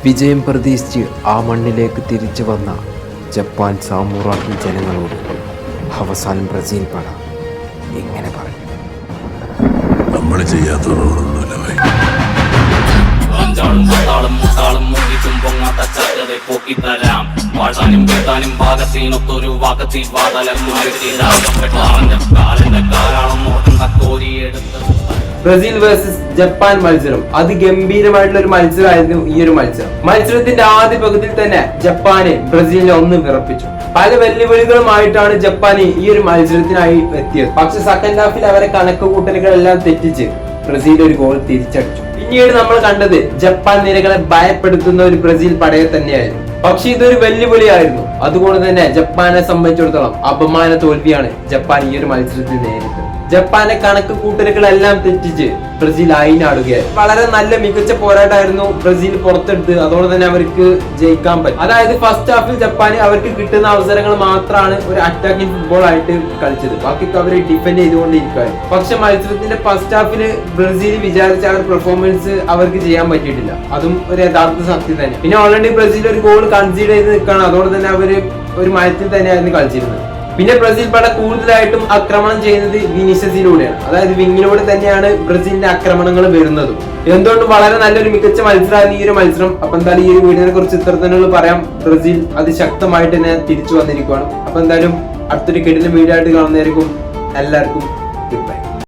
വിജയം പ്രതീക്ഷിച്ച് ആ മണ്ണിലേക്ക് തിരിച്ചു വന്ന ജപ്പാൻ സാമൂറാക്കി ജനങ്ങളോട് അവസാനം ബ്രസീൽ പട ഇങ്ങനെ പറഞ്ഞു: നമ്മൾ ചെയ്യാത്തതൊന്നുമില്ല. ബ്രസീൽ വേഴ്സസ് ജപ്പാൻ മത്സരം അതിഗംഭീരമായിട്ടുള്ള ഒരു മത്സരമായിരുന്നു ഈ ഒരു മത്സരത്തിന്റെ ആദ്യ പകുതിയിൽ തന്നെ ജപ്പാന് ബ്രസീലിനെ ഒന്ന് വിറപ്പിച്ചു. പല വെല്ലുവിളികളുമായിട്ടാണ് ജപ്പാന് ഈ ഒരു മത്സരത്തിനായി എത്തിയത്. പക്ഷെ സെക്കൻഡ് ഹാഫിൽ അവരെ കണക്ക് കൂട്ടലുകളെല്ലാം തെറ്റിച്ച് ബ്രസീൽ ഒരു ഗോൾ തിരിച്ചടിച്ചു. പിന്നീട് നമ്മൾ കണ്ടത് ജപ്പാൻ നിരകളെ ഭയപ്പെടുത്തുന്ന ഒരു ബ്രസീൽ പടയെ തന്നെയായിരുന്നു. പക്ഷെ ഇതൊരു വെല്ലുവിളിയായിരുന്നു. അതുകൊണ്ട് തന്നെ ജപ്പാനെ സംബന്ധിച്ചിടത്തോളം അപമാന തോൽവിയാണ് ജപ്പാൻ ഈ ഒരു മത്സരത്തിൽ നേരിട്ടത്. ജപ്പാന്റെ കണക്ക് കൂട്ടലുകളെല്ലാം തെറ്റിച്ച് ബ്രസീൽ അയിനാടുകയായി. വളരെ നല്ല മികച്ച പോരാട്ടമായിരുന്നു ബ്രസീൽ പുറത്തെടുത്ത്. അതോടെ തന്നെ അവർക്ക് ജയിക്കാൻ പറ്റും. അതായത് ഫസ്റ്റ് ഹാഫിൽ ജപ്പാന് അവർക്ക് കിട്ടുന്ന അവസരങ്ങൾ മാത്രമാണ് ഒരു അറ്റാക്കിംഗ് ഫുട്ബോൾ ആയിട്ട് കളിച്ചത്. ബാക്കിയൊക്കെ അവർ ഡിഫെൻഡ് ചെയ്തുകൊണ്ടിരിക്കുകയായിരുന്നു. പക്ഷെ മത്സരത്തിന്റെ ഫസ്റ്റ് ഹാഫിൽ ബ്രസീൽ വിചാരിച്ച ആ ഒരു പെർഫോമൻസ് അവർക്ക് ചെയ്യാൻ പറ്റിയിട്ടില്ല. അതും ഒരു യഥാർത്ഥ സത്യം തന്നെ. പിന്നെ ഓൾറെഡി ബ്രസീൽ ഒരു ഗോൾ കൺസീഡ് ചെയ്ത് നിൽക്കുകയാണ്. അതോടെ തന്നെ അവര് ഒരു മയത്തിൽ തന്നെയായിരുന്നു കളിച്ചിരുന്നത്. പിന്നെ ബ്രസീൽ പട കൂടുതലായിട്ടും ആക്രമണം ചെയ്യുന്നത് വിനീഷ്യസിലൂടെയാണ്. അതായത് വിങ്ങിലൂടെ തന്നെയാണ് ബ്രസീലിന്റെ ആക്രമണങ്ങൾ വരുന്നതും. എന്തുകൊണ്ടും വളരെ നല്ലൊരു മികച്ച മത്സരമായിരുന്നു ഈ ഒരു മത്സരം. അപ്പൊ എന്തായാലും ഈ ഒരു വീഡിയോനെ കുറിച്ച് ഇത്രത്തന്നെ പറയാം. ബ്രസീൽ അതിശക്തമായിട്ട് തന്നെ തിരിച്ചു വന്നിരിക്കുകയാണ്. അപ്പൊ എന്തായാലും അടുത്തൊരു കിടിലൻ വീഡിയോ ആയിട്ട് കാണുന്നതായിരിക്കും. എല്ലാവർക്കും